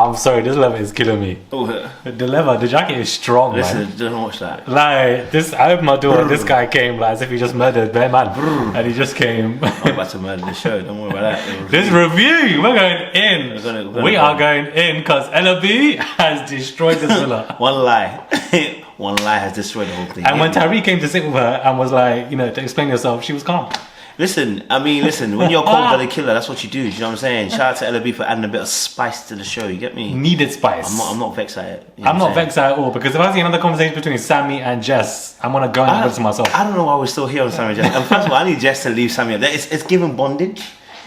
I'm sorry, this leather is killing me. The leather, the jacket is strong, Listen, man. don't watch that. Like this, I opened my door and this guy came like as if he just murdered Bear Man, and he just came. I'm about to murder the show. Don't worry about that. This review, we're going in. We are going in because LB has destroyed this villa. One lie. One lie has destroyed the whole thing. And when Tyrique came to sit with her and was like, to explain yourself, she was calm. Listen, when you're a cold-blooded killer, that's what you do. You know what I'm saying? Shout out to LB for adding a bit of spice to the show. You get me? Needed spice. I'm not vexed at it. You know I'm not vexed at all because if I see another conversation between Sammy and Jess, I'm gonna go and have it to myself. I don't know why we're still here on Sammy and Jess. And first of all, I need Jess to leave Sammy. It's giving bondage.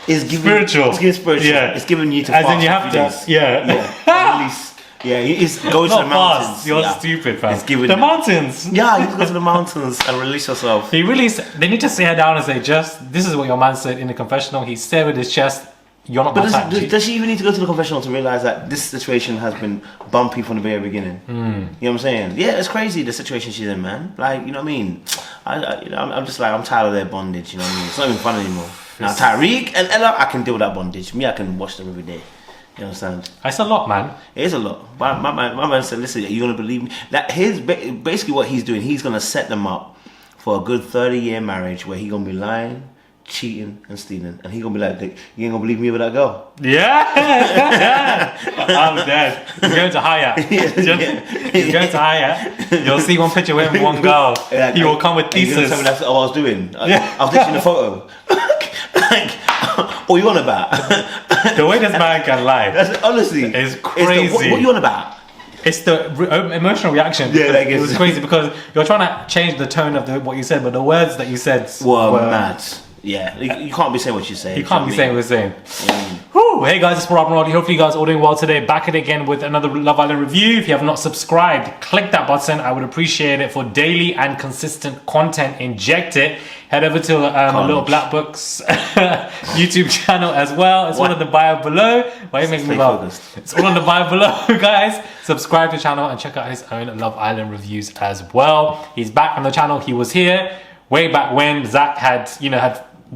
It's giving spiritual. It's giving spiritual. Yeah. It's giving you to as fast in you have to. Yeah. At least. Yeah, it's go to the mountains. Fast. You're stupid, fam. It's giving the mountains. Yeah, you go to the mountains and release yourself. They need to sit her down and say, Jess, this is what your man said in the confessional. He said with his chest, you're not my type. Does she even need to go to the confessional to realize that this situation has been bumpy from the very beginning? You know what I'm saying? Yeah, it's crazy the situation she's in, man. Like, you know what I mean? I'm just like, I'm tired of their bondage. You know what I mean? It's not even fun anymore. Now Tyrique and Ella, I can deal with that bondage. Me, I can watch them every day. You understand? It's a lot, man. It is a lot. My man said, listen, are you going to believe me? That basically what he's doing, he's going to set them up for a good 30-year marriage where he's going to be lying, cheating, and stealing. And he's going to be like, you ain't going to believe me with that girl. Yeah. I'm dead. He's going to Hyatt. He's going to Hyatt. You'll see one picture with him, one girl. Like, he will come with thesis. You're going to tell me that's what I was doing. I was taking a photo. What are you on about? The way this man can lie, honestly, is crazy. What are you on about? It's the emotional reaction. Yeah, it was crazy because you're trying to change the tone of what you said, but the words that you said were mad. Yeah, you can't be saying what you say. You can't be saying what you're saying. Hey guys, it's Rob and Roddy. Hopefully you guys are all doing well today. Back at it again with another Love Island review. If you have not subscribed, click that button. I would appreciate it for daily and consistent content. Inject it. Head over to Little Black Books YouTube channel as well. It's all in the bio below. Why are you making me laugh? It's all in the bio below, guys. Subscribe to the channel and check out his own Love Island reviews as well. He's back on the channel. He was here way back when Zach had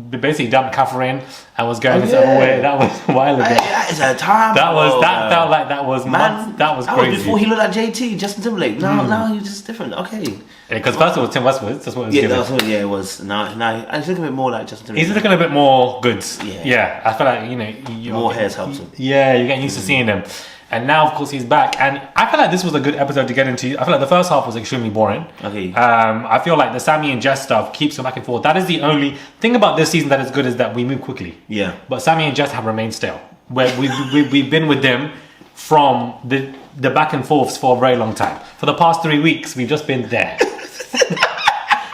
basically dumped Catherine and was going his own way. That was a while ago. That is a time. Felt like that was crazy. That was before he looked like JT, Justin Timberlake. Now he's just different. Okay. Because first of all, Tim Westwood. That's what it was. It was. Now he's looking a bit more like Justin Timberlake. He's looking a bit more good. Yeah. I feel like more hairs helps him. Yeah, you're getting used to seeing them. And now, of course, he's back. And I feel like this was a good episode to get into. I feel like the first half was extremely boring. Okay. I feel like the Sammy and Jess stuff keeps going back and forth. That is the only thing about this season that is good is that we move quickly. Yeah. But Sammy and Jess have remained stale. Where we've been with them from the back and forths for a very long time. For the past 3 weeks, we've just been there.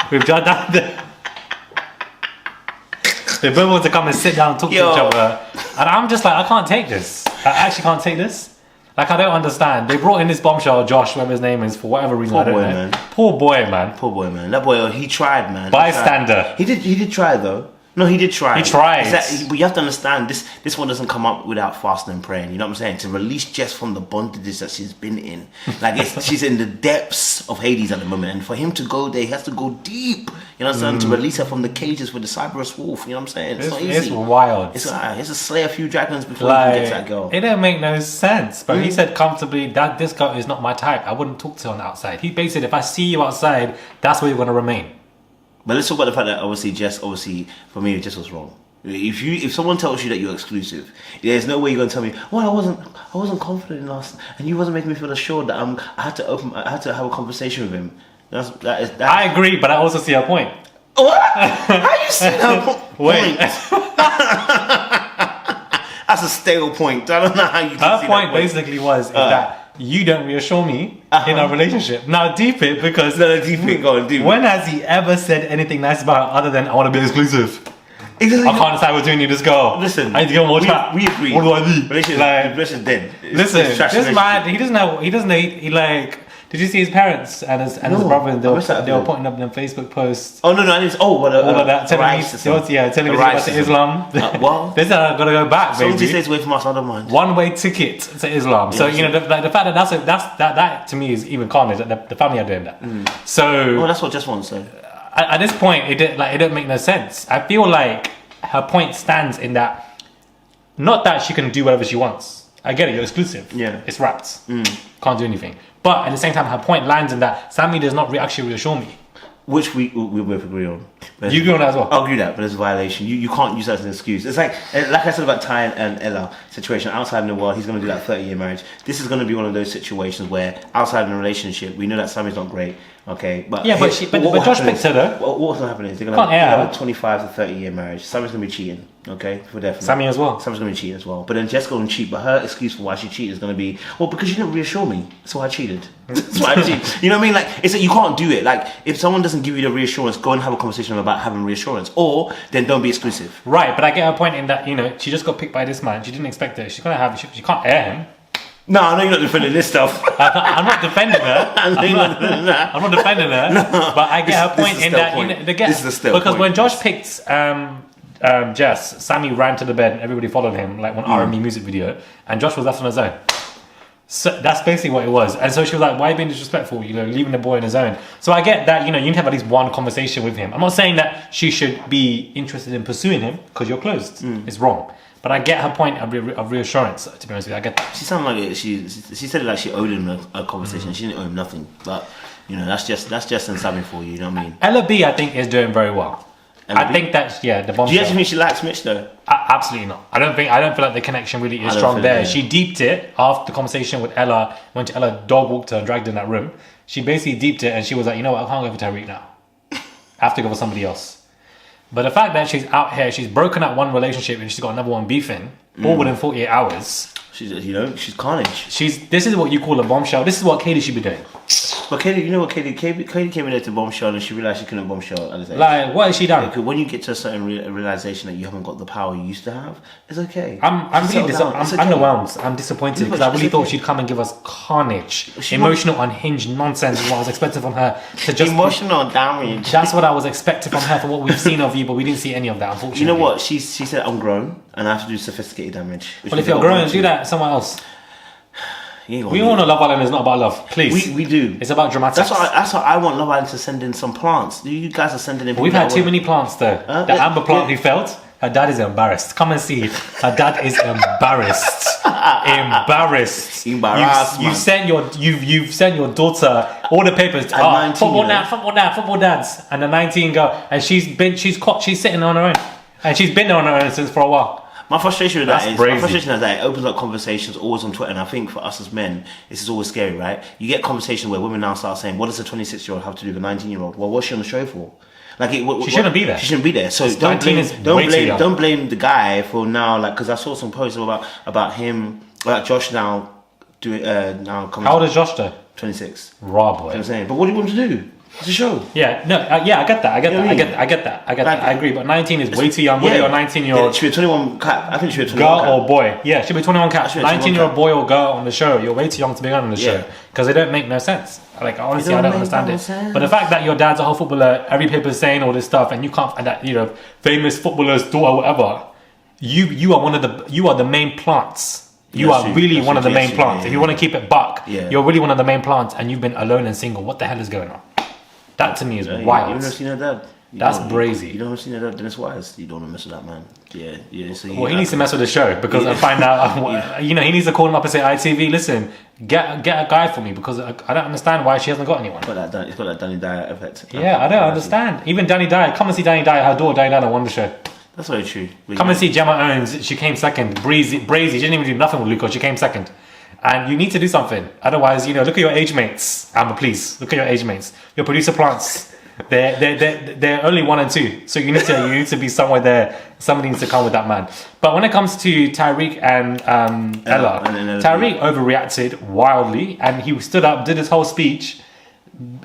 We've just done that. They both want to come and sit down and talk to each other. And I'm just like, I can't take this. I actually can't take this. Like, I don't understand. They brought in this bombshell, Josh, whatever his name is, for whatever reason. I don't know. Man. Poor boy, man. That boy, he tried, man. Bystander. He did try, though. No, he did try. He tried. But you have to understand, this one doesn't come up without fasting and praying. You know what I'm saying? To release Jess from the bondages that she's been in. Like, she's in the depths of Hades at the moment. And for him to go there, he has to go deep. You know what I'm saying? To release her from the cages with the Cyberus wolf. You know what I'm saying? It's not easy. It's wild. It's to slay a few dragons before you can get to that girl. It don't make no sense. But he said comfortably that this girl is not my type. I wouldn't talk to her on the outside. He basically said, if I see you outside, that's where you're going to remain. But let's talk about the fact that Jess, for me, it just was wrong. If someone tells you that you're exclusive, there's no way you're gonna tell me, well, I wasn't confident in us, and you wasn't making me feel assured that I had to have a conversation with him. I agree, but I also see her point. What? How you see her point? Wait. That's a stale point. I don't know how you. Her point basically was that you don't reassure me in our relationship. Now deep it because when has he ever said anything nice about her other than I want to be exclusive? Exactly. I can't decide between you, this girl. Listen, I need to get more chat. We agree. What do I do? Relationship dead. Listen, this man, he doesn't know. He like. Did you see his parents and his brother? They were putting up them Facebook posts. Oh no! I didn't. All of that. Telling me about Islam. Well, they said I gotta go back, baby. Some stays away from us. I don't mind. One-way ticket to Islam. So you know, the fact that to me is even carnage. That the family are doing that. So well, that's what Jess wants. So at this point, it don't make no sense. I feel like her point stands in that, not that she can do whatever she wants. I get it, you're exclusive. Yeah. It's wrapped. Can't do anything. But at the same time, her point lands in that Sammy does not actually reassure me. Which we both agree on. But You agree on that as well? I'll agree with that, but it's a violation. You can't use that as an excuse. It's like I said about Ty and Ella situation. Outside in the world, he's going to do that 30-year marriage. This is going to be one of those situations where outside in a relationship, we know that Sammy's not great. Okay, but but Josh picked her though. What's going to happen is they're going to have a 25 to 30-year marriage. Sammy's going to be cheating. Okay, for definitely. Sammy as well. Sammy's going to be cheating as well. But then Jessica going to cheat. But her excuse for why she cheated is going to be, well, because you didn't reassure me, so I cheated. That's why I cheated. You know what I mean? Like, it's like you can't do it. Like, if someone doesn't give you the reassurance, go and have a conversation about having reassurance, or then don't be exclusive. Right, but I get her point in that, you know, she just got picked by this man. She didn't expect it. She's gonna have. She can't air him. No, I know you're not defending this stuff. I'm not defending her. I'm not defending her. No, but I get her point in that. You know, this is the still because point. when Josh picked Jess, Sammy ran to the bed. And everybody followed him like one R&B music video, and Josh was left on his own. So that's basically what it was. And so she was like, why are you being disrespectful? You know, leaving the boy on his own. So I get that, you know, you need to have at least one conversation with him. I'm not saying that she should be interested in pursuing him because you're closed. It's wrong. But I get her point of reassurance, to be honest with you. I get that. She sounded like it. She said it like she owed him a conversation. She didn't owe him nothing. But, you know, that's just Sammy for you, you know what I mean? Ella B, I think, is doing very well. I think that, the bombshell. Do you actually think she likes Mitch though? Absolutely not. I don't feel like the connection really is strong there. She deeped it after the conversation with Ella when Ella dog walked her and dragged her in that room. She basically deeped it and she was like, you know what, I can't go for Tyrique now. I have to go for somebody else. But the fact that she's out here, she's broken up one relationship and she's got another one beefing, all within 48 hours. She's carnage. This is what you call a bombshell. This is what Katie should be doing. But Katie, you know what Katie came in there to bombshell and she realised she couldn't bombshell at this age. Like, what has she done? When you get to a certain realisation that you haven't got the power you used to have, it's okay. I'm underwhelmed. I'm disappointed because I really thought she'd come and give us carnage, emotional, unhinged nonsense. What I was expecting from her to just emotional damage. That's what I was expecting from her for what we've seen of you, but we didn't see any of that. Unfortunately, you know what? She said I'm grown and I have to do sophisticated damage. Well, if you're grown, do that somewhere else. We all know Love Island is not about love. Please, we do. It's about dramatics. That's why I want Love Island to send in some plants. You guys are sending in. We've had too many plants though. The Amber plant who failed. Her dad is embarrassed. Come and see. Her dad is embarrassed. Embarrassed. You've sent your daughter all the papers. Football dads, and the 19 girl, and she's sitting on her own, and she's been there on her own since for a while. My frustration with that is it opens up conversations always on Twitter, and I think for us as men, this is always scary, right? You get conversations where women now start saying, "What does a 26-year-old have to do with a 19-year-old?" Well, what's she on the show for? Like, she shouldn't be there. She shouldn't be there. So don't blame the guy for now. Like, because I saw some posts about him, about Josh now doing now coming. How old is Josh though? 26. Raw boy. You know what I'm saying, but what do you want him to do? It's a show. Yeah, no, I get that. I get that. I agree. But 19 is way too young. What are you, a 19-year-old? Should be 21 cap. I think she should be 21 girl or boy. Yeah, should be 21 cap. 19-year-old boy or girl on the show. You're way too young to be on the show because they don't make no sense. Like, honestly, I don't understand it. But the fact that your dad's a whole footballer, every paper's saying all this stuff, and you can't, and that, you know, famous footballer's daughter, whatever. You are the main plants. You are really one of the main plants. If you want to keep it buck, you're really one of the main plants, and you've been alone and single. What the hell is going on? That to me is wild. You've never seen her dad. That's brazy. You don't see her dad, then it's wise. You don't want to mess with that man. Yeah. So he needs to mess with the show because I find out. You know, he needs to call him up and say, "ITV, listen, get a guy for me because I don't understand why she hasn't got anyone." It's got that Danny Dyer effect. Yeah, I don't understand. Even Danny Dyer, come and see Danny Dyer. Her daughter Danny Dyer won the show. That's very true. Come and see Gemma Owens. She came second. Brazy. She didn't even do nothing with Luca. She came second. And you need to do something. Otherwise, you know, look at your age mates. Amber, please. Look at your age mates. Your producer plants. They're only 1 and 2. So you need to be somewhere there. Somebody needs to come with that man. But when it comes to Tyrique and Ella, Tyrique overreacted wildly, and he stood up, did his whole speech,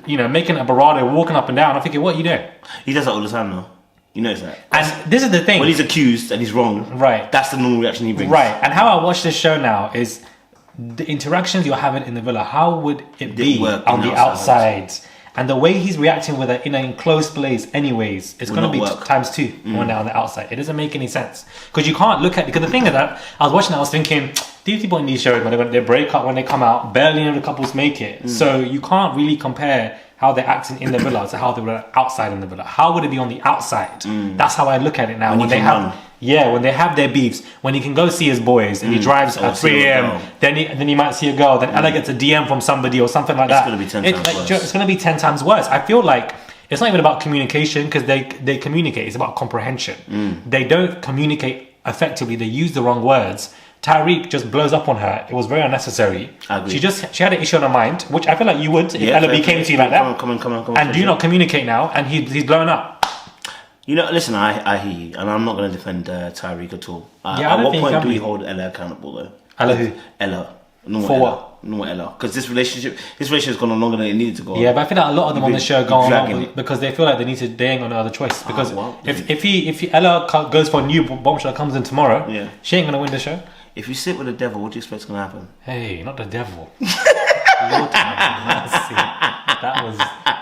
you know, making a bravado, walking up and down. I'm thinking, what are you doing? He does that all the time though. You notice that. And this is the thing. When he's accused and he's wrong, right? That's the normal reaction he brings. Right. And how I watch this show now is the interactions you're having in the villa. How would it be on the outside? And the way he's reacting with it in an enclosed place anyways, it's going to be times 2 when they're on the outside. It doesn't make any sense. Because you can't look at... Because the thing is that I was watching, I was thinking, these people in these shows, when they break up, when they come out, barely any of the couples make it. So you can't really compare how they're acting in the villa to how they were outside in the villa. How would it be on the outside? That's how I look at it now. When they have Yeah, when they have their beefs, when he can go see his boys and he drives at 3 a.m., then he might see a girl, then Ella gets a DM from somebody or something like that. It's going to be 10 times worse. It's going to be 10 times worse. I feel like it's not even about communication because they communicate. It's about comprehension. They don't communicate effectively. They use the wrong words. Tyrique just blows up on her. It was very unnecessary. I agree. She had an issue on her mind, which I feel like you would if Ella B came to you like that. Come on. And do not communicate now, and he's blown up. You know, listen, I hear you, and I'm not going to defend Tyrique at all. Yeah, at what point do we hold Ella accountable, though? Ella who? Ella. For what? No, Ella. Because this relationship has gone on longer than it needed to go on. Yeah, but I feel like a lot of them on the show go on because they feel like they ain't got no other choice. Because if Ella goes for a new bombshell that comes in tomorrow, she ain't going to win the show. If you sit with the devil, what do you expect is going to happen? Hey, not the devil. Lord have mercy.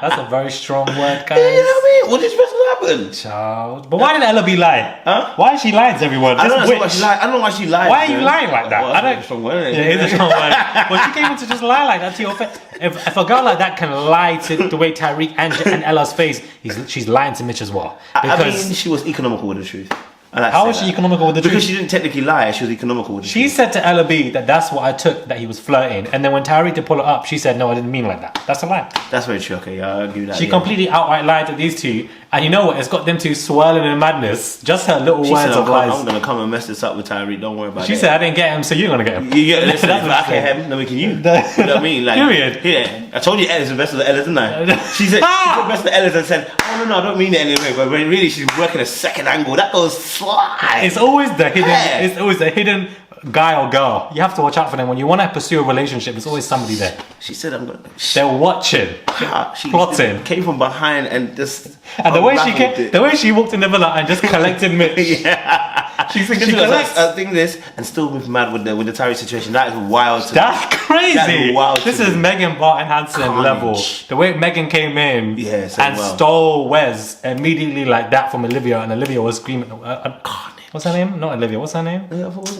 That's a very strong word, guys. You know what I mean? What do you expect to happen? Child. But why did Ella B lie? Huh? Why is she lying to everyone? I don't know why she lied. Why are you lying like that? Well, that's a strong word. Yeah, it's a strong word. But she came in to just lie like that to your face. If a girl like that can lie to the way Tyrique and Ella's face, she's lying to Mitch as well. I mean, she was economical with the truth. How was she economical with the truth? Because she didn't technically lie, she was economical with the truth. She said to Ella B that's what I took, that he was flirting. And then when Tyrique to pull it up, she said, no, I didn't mean like that. That's a lie. That's very true, okay, I'll give you that. She completely outright lied to these two. And you know what? It's got them two swirling in madness. Just her little words of lies. I'm going to come and mess this up with Tyrique, don't worry about it. She said, I didn't get him, so you're going to get him. You get listen, if I get him, then we can you. You know what I mean? Like, period. Yeah, I told you Ella's the best of the Ellas, didn't I? She said, she's the best of the Ellas and said, oh no, I don't mean it anyway. But really, she's working a second angle. That goes slide. It's always the hidden. Yeah. It's always the hidden guy or girl. You have to watch out for them when you want to pursue a relationship. There's always somebody there. She said, "I'm going." They're watching, plotting. Came from behind and just. And the way she walked in the villa and just collected Mitch. Yeah, she collects. I think this and still with mad with the Tyrique situation. That is wild. That's crazy. That is wild. This is Megan Barton Hansen level. The way Megan came in and stole Wes immediately like that from Olivia, and Olivia was screaming. What's her name? Not Olivia. What's her name? Yeah, I thought it was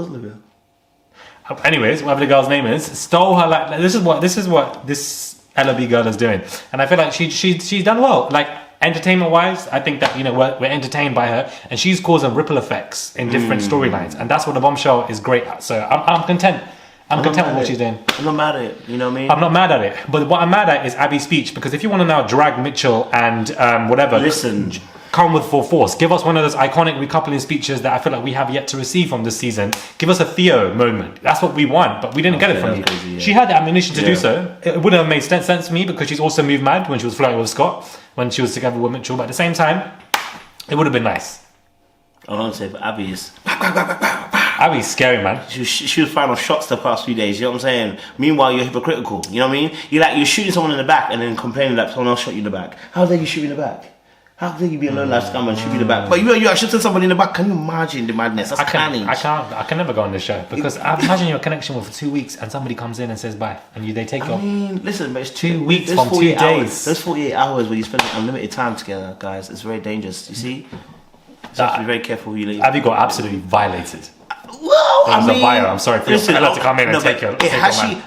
Olivia. Anyways, whatever the girl's name is, stole her like this is what this Ella B girl is doing, and I feel like she's done well. Like entertainment wise, I think that we're entertained by her, and she's causing ripple effects in different storylines, and that's what the bombshell is great at. So I'm content. I'm content with what she's doing. I'm not mad at it. You know what I mean? I'm not mad at it, but what I'm mad at is Abby's speech, because if you want to now drag Mitchell and whatever, listen. Come with full force. Give us one of those iconic recoupling speeches that I feel like we have yet to receive from this season. Give us a Theo moment. That's what we want, but we didn't get it from you. Crazy, yeah. She had the ammunition to do so. It wouldn't have made sense to me because she's also moved mad when she was flirting with Scott, when she was together with Mitchell. But at the same time, it would have been nice. I don't say, but Abby is. Abby's scary, man. She was firing off shots the past few days. You know what I'm saying? Meanwhile, you're hypocritical. You know what I mean? You're shooting someone in the back and then complaining that someone else shot you in the back. How dare you shoot me in the back? How dare you be a low life scammer and shoot me in the back? But you actually shot somebody in the back. Can you imagine the madness? That's carnage. I can never go on this show because I imagine your connection with for 2 weeks and somebody comes in and says bye and they take you off. I mean, listen, but it's 2 weeks from 2 days. Those 48 hours where you spend unlimited time together, guys, it's very dangerous. You see? So you have to be very careful who you leave. Abby got absolutely violated. Well, I mean, I'm sorry for Ella to come in and take her.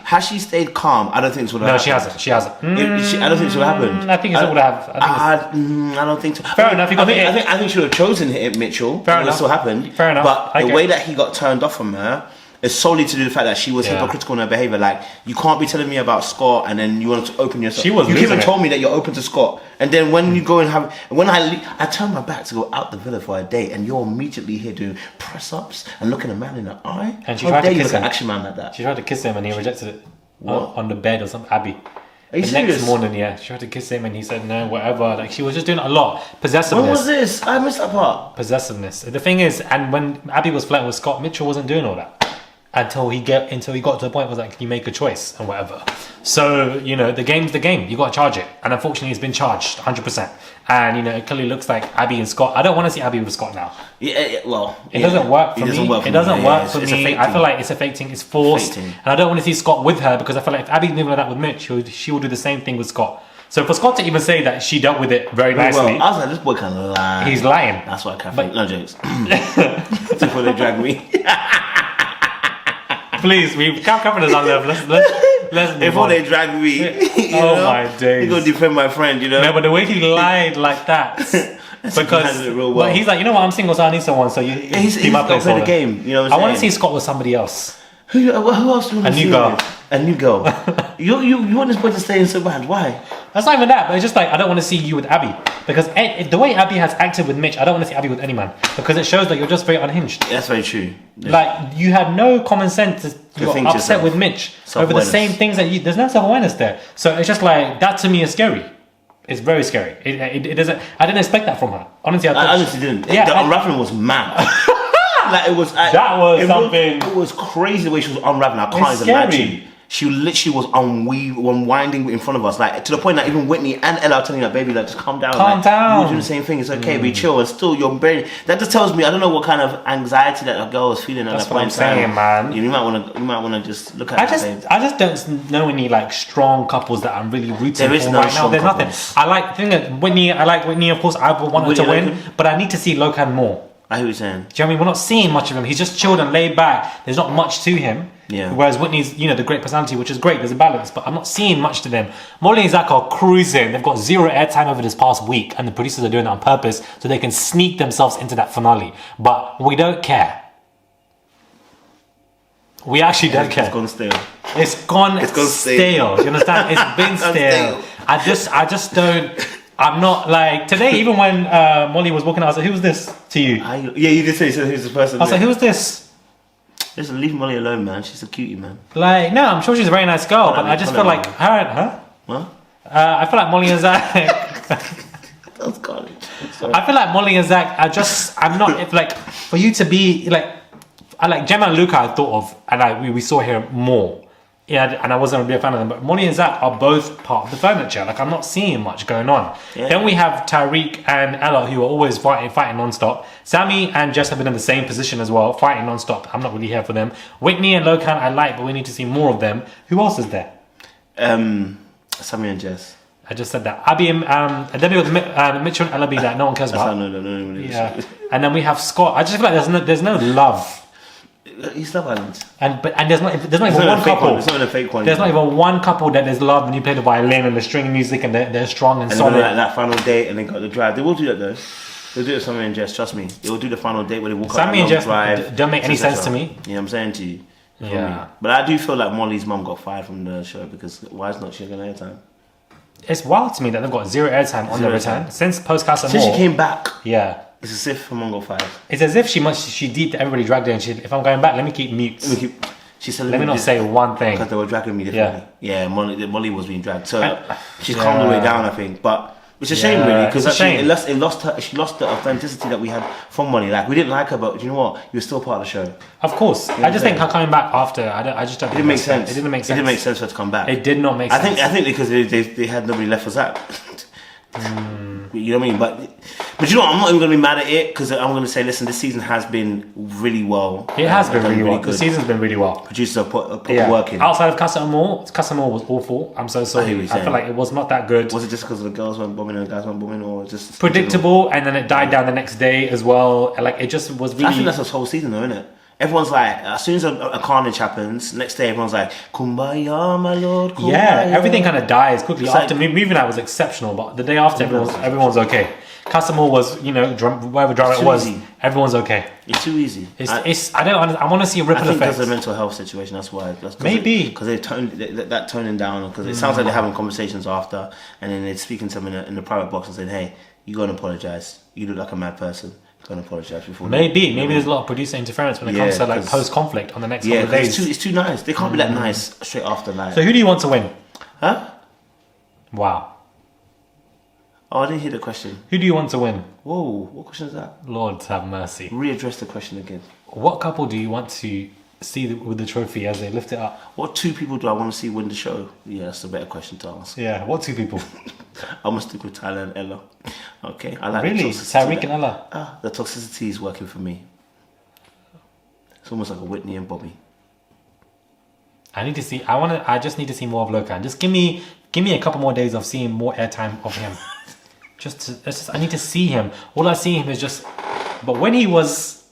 Has she stayed calm? I don't think this would have happened. No, she hasn't. I don't think this would have happened. I think it would have. I don't think so. Fair enough. I think she would have chosen Mitchell. Fair enough. It still happened. Fair enough. But the way that he got turned off from her is solely to do with the fact that she was hypocritical in her behaviour. Like, you can't be telling me about Scott and then you want to open yourself. You even told me that you're open to Scott, and then when you go and I turn my back to go out the villa for a date, and you're immediately here doing press ups and looking a man in the eye. And she tried to kiss him. An action man like that. She tried to kiss him and he rejected it. On the bed or something. Abby. Are you the serious? Next morning, she tried to kiss him and he said no, whatever. Like, she was just doing a lot. Possessiveness. When was this? I missed that part. Possessiveness. The thing is, and when Abby was flirting with Scott, Mitchell wasn't doing all that. Until he got to the point where was like, can you make a choice and whatever. So, the game's the game. You got to charge it. And unfortunately, it's been charged 100%. And, it clearly looks like Abby and Scott. I don't want to see Abby with Scott now. It doesn't work for me. It doesn't work for me. I feel like it's a fake thing. It's forced. And I don't want to see Scott with her because I feel like if Abby's moving like that with Mitch, she will do the same thing with Scott. So for Scott to even say that she dealt with it very nicely. Well, I was like, this boy can lie. He's lying. That's why I can't think. No jokes. Before they drag me. Please, we can't cover this on there. Let's before they drag me. My days. He's gonna defend my friend, No, but the way he lied like that. because it real well. but he's like, you know what, I'm single, so I need someone. So he's be my got to play the placeholder. game. You know what I'm I want to see saying? Scott with somebody else. Who else do you want to see? A new girl. A new girl. you want this boy to stay in so bad? Why? That's not even that, but it's just like, I don't want to see you with Abby. Because the way Abby has acted with Mitch, I don't want to see Abby with any man. Because it shows that you're just very unhinged. That's very true. Like, you have no common sense. You're think upset yourself. with Mitch over the same things that you... There's no self-awareness there. So it's just like, that to me is scary. It's very scary. It doesn't... I didn't expect that from her. Honestly, I honestly didn't. Yeah, The unraveling was mad. Like it was. That was something. It was crazy the way she was unraveling. I can't even lie to you. She literally was unwinding in front of us, like to the point that even Whitney and Ella are telling her, "Baby, like just calm down. Calm down. We'll do the same thing. It's okay. Be chill." And still, you're very. That just tells me I don't know what kind of anxiety that a girl was feeling at That's that what point I'm saying, in time. man. You might want to just look at. I just don't know any like strong couples that I'm really rooting There is for no right now. strong There's couples. nothing. I like Whitney. Of course, I would want her to Whitney win, Locan? but I need to see Locan more. I hear what you're saying. Do you know what I mean? We're not seeing much of him. He's just chilled and laid back. There's not much to him. Yeah. Whereas Whitney's, the great personality, which is great. There's a balance, but I'm not seeing much to them. Molly and Zach are cruising. They've got zero airtime over this past week, and the producers are doing that on purpose so they can sneak themselves into that finale. But we don't care. We actually don't care. It's gone stale. It's gone stale. You understand? It's been stale. I just don't. I'm not like today. Even when Molly was walking out, I was like, "Who was this to you?" Yeah, you did say so. Who's the person? I was like, "Who was this?" Listen, leave Molly alone, man. She's a cutie, man. Like, no, I'm sure she's a very nice girl, but I just feel like her. What? I feel like Molly and Zach. That's college. I feel like Molly and Zach. I'm not like for you to be like. I like Gemma and Luca. I thought of, and we saw here more. Yeah, and I wasn't really a fan of them, but Molly and Zach are both part of the furniture. Like, I'm not seeing much going on. Yeah. Then we have Tyrique and Ella, who are always fighting non-stop. Sammy and Jess have been in the same position as well, fighting non-stop. I'm not really here for them. Whitney and Locan I like, but we need to see more of them. Who else is there? Sammy and Jess. I just said that. Abby and then we got Mitchell and Ella B that no one cares about. No. Yeah. And then we have Scott. I just feel like there's no love. He's Love Island. And there's not even one couple. It's not even a fake one. There's not even one couple that there's love when you play the violin and the string music and they're strong and solid. And then that final date and they got the drive. They will do that though. They'll do it with Sammy and Jess, trust me. They will do the final date where they walk Sammy out and Jess drive. don't make any etc. sense to me. You know what I'm saying to you? Yeah. But I do feel like Molly's mum got fired from the show because why is not she getting airtime? It's wild to me that they've got zero airtime on their return since post Casa Since Amor. she came back, Yeah. it's as if her mum got fired. It's as if she deeped everybody dragged her and she, if I'm going back, let me keep mute. She said, Let me not say one thing. because they were dragging me differently. Yeah, Molly was being dragged. So she's calmed the way down, I think. But it's a shame, really, because she lost the authenticity that we had from Molly. Like, we didn't like her, but you know what? You were still part of the show. Of course. I just think her coming back after, I just don't It didn't make sense. It didn't make sense. It didn't make sense for her to come back. It did not make sense. I think because they had nobody left for Zach. You know what I mean? But you know what? I'm not even going to be mad at it because I'm going to say, listen, this season has been really well. It has been really well. Good. The season's been really well. Producers are put work in. Outside of Casa Amor was awful. I'm so sorry. I feel like it was not that good. Was it just because the girls weren't bombing and the guys weren't bombing, or just predictable? And then it died down the next day as well. Like, it just was really. I think that's this whole season, though, isn't it? Everyone's like, as soon as a carnage happens, next day everyone's like, Kumbaya, my lord, Kumbaya. Yeah, everything kind of dies quickly. It's After like, moving out was exceptional, but the day after everyone's okay. Casamore was, whatever drama it was, easy. Everyone's okay. It's too easy. I want to see a ripple effect. I think there's a mental health situation. That's why. Maybe because they toned that toning down. Because it sounds like they're having conversations after, and then they're speaking to them in the private box and saying, "Hey, you gotta apologize. You look like a mad person. You gotta apologize before." Maybe there's a lot of producer interference when it comes to like post conflict on the next couple of days. It's too nice. They can't be that nice straight after like. So who do you want to win? Huh? Wow. Oh, I didn't hear the question. Who do you want to win? Whoa, what question is that? Lord have mercy. Readdress the question again. What couple do you want to see with the trophy as they lift it up? What two people do I want to see win the show? Yeah, that's a better question to ask. Yeah, what two people? I'm gonna stick with Tyler and Ella. Okay, I like really? Tyrique and Ella? The toxicity is working for me. It's almost like a Whitney and Bobby. I just need to see more of Locan. Just give me a couple more days of seeing more airtime of him. I need to see him. All I see him is just. But when he was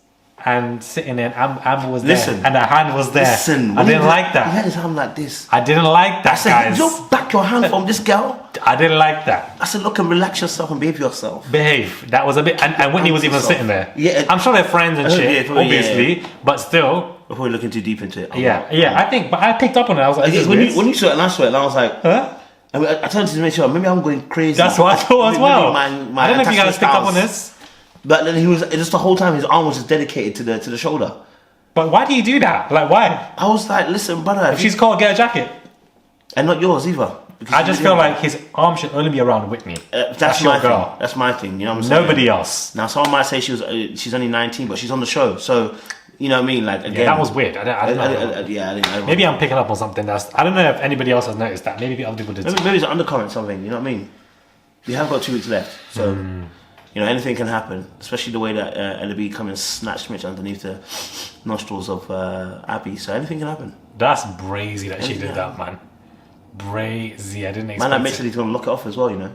and sitting there, and Amber was Listen. there, and her hand was there. Listen, I didn't like He that. had his hand like this. I didn't like that, I said, guys. you back your hand from this girl. I didn't like that. I said, look and relax yourself and behave yourself. Behave. That was a bit, and Whitney was even sitting there. Yeah. I'm sure they're friends and shit, yeah, obviously, but still. Before we're looking too deep into it. I think, but I picked up on it. I was like, this is when weird. you saw it and I saw it, and I was like, Huh? I turned to make sure maybe I'm going crazy. That's what I thought as well. My I don't know if you guys attachment picked up on styles. this. But then he was just the whole time his arm was just dedicated to the shoulder. But why do you do that? Like, why? I was like, listen, brother. If she's cold, get a jacket. And not yours either. Because I just feel like his arm should only be around Whitney. that's your my girl. thing. That's my thing. You know what I'm saying? Nobody else. Now, someone might say she's only 19, but she's on the show. So, you know what I mean? Like, again. Yeah, that was weird. I don't know. I didn't know. Maybe I'm picking up on something that's. I don't know if anybody else has noticed that. Maybe other people did. Maybe it's an undercurrent, something. You know what I mean? We have got 2 weeks left. So, you know, anything can happen. Especially the way that LB come and snatched Mitch underneath the nostrils of Abby. So, anything can happen. That's brazy that she did that, man. Brazy. I didn't expect Man, like Mitch it. said he's going to lock it off as well, you know?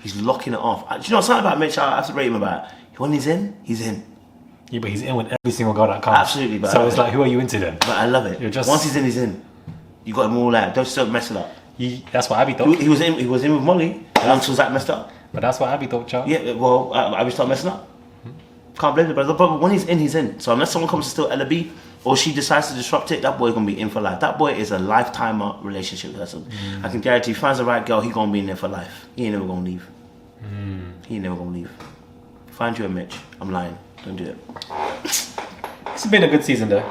He's locking it off. Do you know something about Mitch I have to rate him about? When he's in, he's in. Yeah, but he's in with every single girl that comes. Absolutely, but so it's like, who are you into then? But I love it. You're just- Once he's in, he's in. You got him all out. Don't mess it up. That's what Abby thought. He was in with Molly until Zach messed up. But that's what Abby thought, Charles. Yeah, well, Abby started messing up. Can't blame the brother. But when he's in. So unless someone comes to steal LB or she decides to disrupt it, that boy's gonna be in for life. That boy is a lifetime relationship person. I can guarantee if he finds the right girl, he's gonna be in there for life. He ain't never gonna leave. He ain't never gonna leave. Find you a Mitch. I'm lying. Don't do it. It's been a good season though.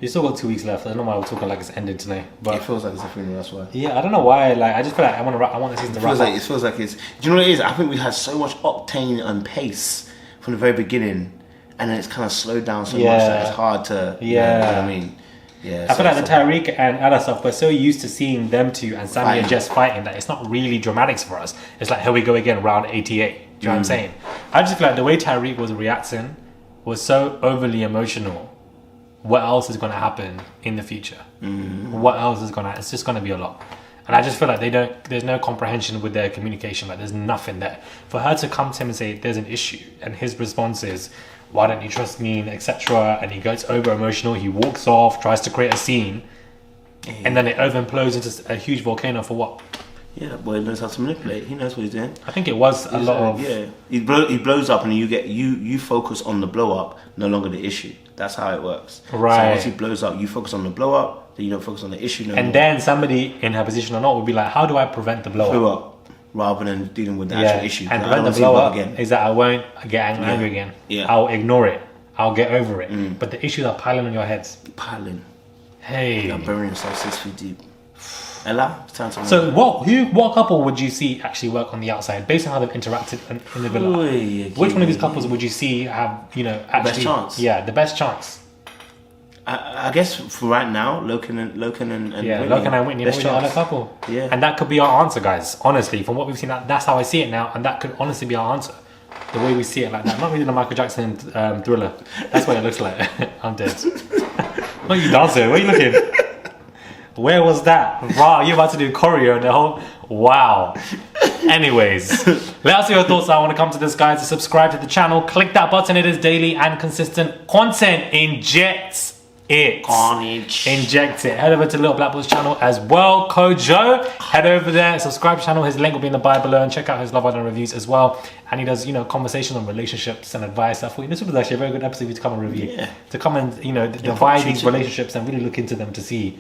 You still got 2 weeks left. I don't know why we're talking like it's ending today. But It feels like it's a funeral, that's why. yeah, I don't know why. Like, I just feel like I want the season to wrap up. It feels like it's. Do you know what it is? I think we had so much octane and pace from the very beginning, and then it's kind of slowed down so much that it's hard to. You know what I mean? Yeah. I feel like the Tyrique and other stuff, we're so used to seeing them two and Sammy Fighting. and Jess fighting that it's not really dramatics for us. It's like, here we go again, round 88. Do you know what I'm saying? I just feel like the way Tyrique was reacting was so overly emotional. What else is going to happen in the future? What else is going to... It's just going to be a lot. And I just feel like there's no comprehension with their communication. Like, there's nothing there. For her to come to him and say, there's an issue, and his response is, why don't you trust me, etc. And he gets over emotional, he walks off, tries to create a scene, and then it over implodes into a huge volcano for what? Yeah, that boy knows how to manipulate. He knows what he's doing. I think it was a lot of... Yeah, he blows up, and you focus on the blow up, no longer the issue. That's how it works. Right. So once he blows up, you focus on the blow up, then you don't focus on the issue no more. And then somebody in her position or not would be like, how do I prevent the blow up? blow up rather than dealing with the actual issue. And I prevent don't the want to see blow blood up again. is that I won't get angry again. Yeah. I'll ignore it. I'll get over it. But the issues are piling on your heads. Piling. Hey. You're burying yourself 6 feet deep. Ella, it's time to So what couple would you see actually work on the outside based on how they've interacted in the villa? Which one of these couples would you see have, actually... best chance? Yeah, the best chance. I guess for right now, Loken and Yeah, Whitney. Logan and Whitney, best the other chance. couple. Yeah. And that could be our answer, guys. Honestly, from what we've seen, that's how I see it now, and that could honestly be our answer. The way we see it like that. Not really the Michael Jackson Thriller. That's what it looks like. I'm dead. What are you dancing? Where are you looking? Where was that? Wow, you're about to do choreo and the whole... Wow. Anyways, let us know your thoughts. I want to come to this, guys. Subscribe to the channel. Click that button. It is daily and consistent content. Inject it. Carnage. Inject it. Head over to Little Black Boy's channel as well. Kojo. Head over there. Subscribe to the channel. His link will be in the bio below. And check out his Love Island reviews as well. And he does, conversations on relationships and advice. I thought this was actually a very good episode for you to come and review. Yeah. To come and, divide these relationships and really look into them to see.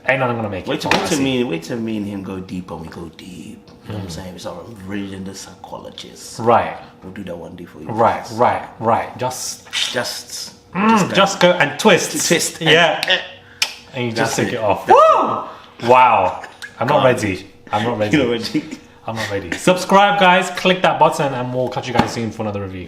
Ain't nothing gonna make it. Wait till me and him go deep when we go deep. You know what I'm saying? We start reading the psychologist. Right. We'll do that one day for you. Right. Just go and twist. Twist. Yeah. And you just That's take it. it off. Woo! Wow. I'm not ready. I'm not ready. You know what? I'm not ready. Subscribe, guys. Click that button and we'll catch you guys soon for another review.